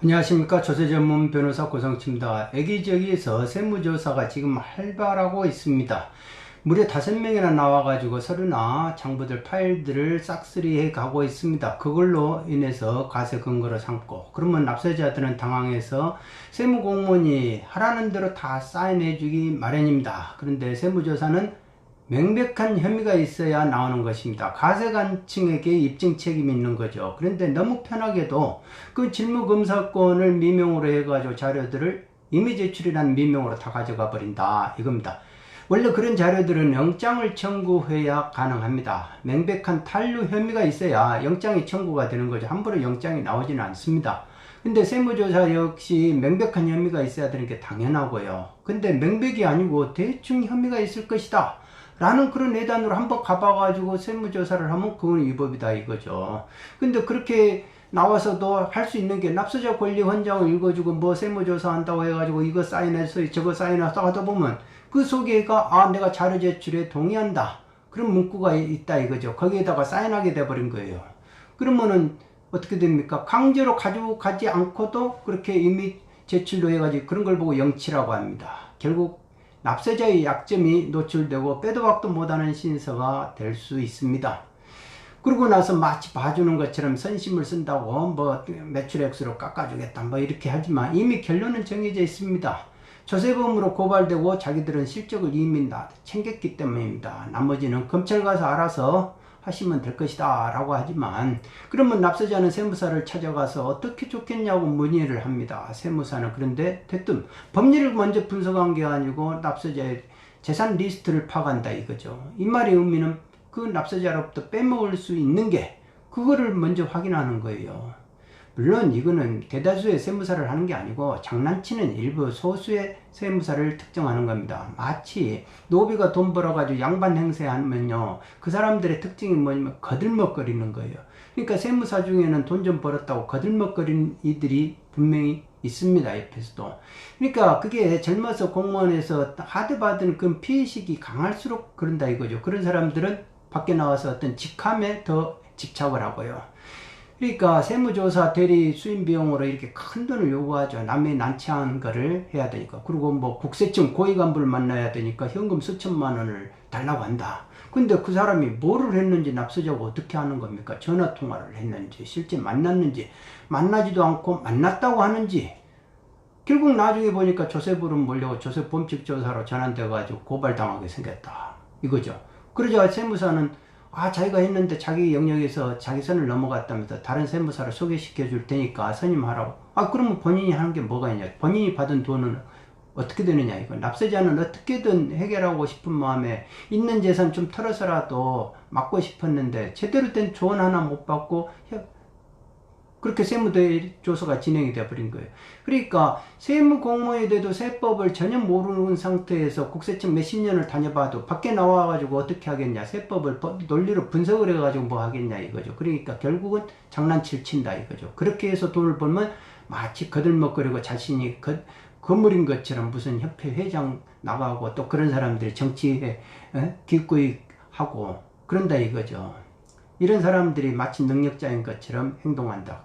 안녕하십니까. 조세 전문 변호사 고성치입니다. 여기저기에서 세무조사가 지금 활발하고 있습니다. 무려 5명이나 나와가지고 서류나 장부들 파일들을 싹쓸이해 가고 있습니다. 그걸로 인해서 과세 근거로 삼고, 그러면 납세자들은 당황해서 세무공무원이 하라는 대로 다 사인해 주기 마련입니다. 그런데 세무조사는 명백한 혐의가 있어야 나오는 것입니다. 과세관청에게 입증 책임이 있는 거죠. 그런데 너무 편하게도 그 직무검사권을 미명으로 해가지고 자료들을 임의 제출이라는 미명으로 다 가져가 버린다 이겁니다. 원래 그런 자료들은 영장을 청구해야 가능합니다. 명백한 탄류 혐의가 있어야 영장이 청구가 되는 거죠. 함부로 영장이 나오지는 않습니다. 근데 세무조사 역시 명백한 혐의가 있어야 되는 게 당연하고요. 근데 명백이 아니고 대충 혐의가 있을 것이다 라는 그런 예단으로 한번 가봐가지고 세무조사를 하면 그건 위법이다 이거죠. 근데 그렇게 나와서도 할 수 있는 게 납세자 권리 헌장을 읽어주고 뭐 세무조사 한다고 해가지고 이거 사인해서 저거 사인해서 하다 보면 그 속에가 내가 자료 제출에 동의한다 그런 문구가 있다 이거죠. 거기에다가 사인하게 돼버린 거예요. 그러면은 어떻게 됩니까? 강제로 가지고 가지 않고도 그렇게 이미 제출로 해가지고 그런 걸 보고 영치라고 합니다. 결국 납세자의 약점이 노출되고 빼도 박도 못하는 신서가 될 수 있습니다. 그러고 나서 마치 봐주는 것처럼 선심을 쓴다고 뭐 매출액수로 깎아주겠다 뭐 이렇게 하지만 이미 결론은 정해져 있습니다. 조세범으로 고발되고 자기들은 실적을 이미 챙겼기 때문입니다. 나머지는 검찰 가서 알아서 하시면 될 것이다 라고 하지만, 그러면 납세자는 세무사를 찾아가서 어떻게 좋겠냐고 문의를 합니다. 세무사는. 그런데 대뜸 법리를 먼저 분석한 게 아니고 납세자의 재산 리스트를 파간다 이거죠. 이 말의 의미는 그 납세자로부터 빼먹을 수 있는 게 그거를 먼저 확인하는 거예요. 물론 이거는 대다수의 세무사를 하는 게 아니고 장난치는 일부 소수의 세무사를 특정하는 겁니다. 마치 노비가 돈 벌어가지고 양반 행세하면요, 그 사람들의 특징이 뭐냐면 거들먹거리는 거예요. 그러니까 세무사 중에는 돈 좀 벌었다고 거들먹거리는 이들이 분명히 있습니다. 옆에서도. 그러니까 그게 젊어서 공무원에서 하드 받은 그 피해의식이 강할수록 그런다 이거죠. 그런 사람들은 밖에 나와서 어떤 직함에 더 집착을 하고요. 그러니까 세무조사 대리 수임 비용으로 이렇게 큰 돈을 요구하죠. 남의 난처한 거를 해야 되니까. 그리고 뭐 국세청 고위 간부를 만나야 되니까 현금 수천만 원을 달라고 한다. 근데 그 사람이 뭐를 했는지 납세자가 어떻게 하는 겁니까? 전화 통화를 했는지, 실제 만났는지, 만나지도 않고 만났다고 하는지. 결국 나중에 보니까 조세부름 몰려고 조세범칙조사로 전환돼가지고 고발당하게 생겼다 이거죠. 그러자 세무사는 자기가 했는데 자기 영역에서 자기 선을 넘어갔다면서 다른 세무사를 소개시켜 줄 테니까 선임하라고. 그러면 본인이 하는 게 뭐가 있냐. 본인이 받은 돈은 어떻게 되느냐 이거. 납세자는 어떻게든 해결하고 싶은 마음에 있는 재산 좀 털어서라도 막고 싶었는데 제대로 된 조언 하나 못 받고 그렇게 세무조사가 진행이 되어버린 거예요. 그러니까 세무공무원이 돼도 세법을 전혀 모르는 상태에서 국세청 몇십 년을 다녀봐도 밖에 나와가지고 어떻게 하겠냐. 세법을 논리로 분석을 해가지고 뭐 하겠냐 이거죠. 그러니까 결국은 장난칠 친다 이거죠. 그렇게 해서 돈을 벌면 마치 거들먹거리고 자신이 건물인 것처럼 무슨 협회 회장 나가고 또 그런 사람들이 정치에 기꺼이 하고 그런다 이거죠. 이런 사람들이 마치 능력자인 것처럼 행동한다.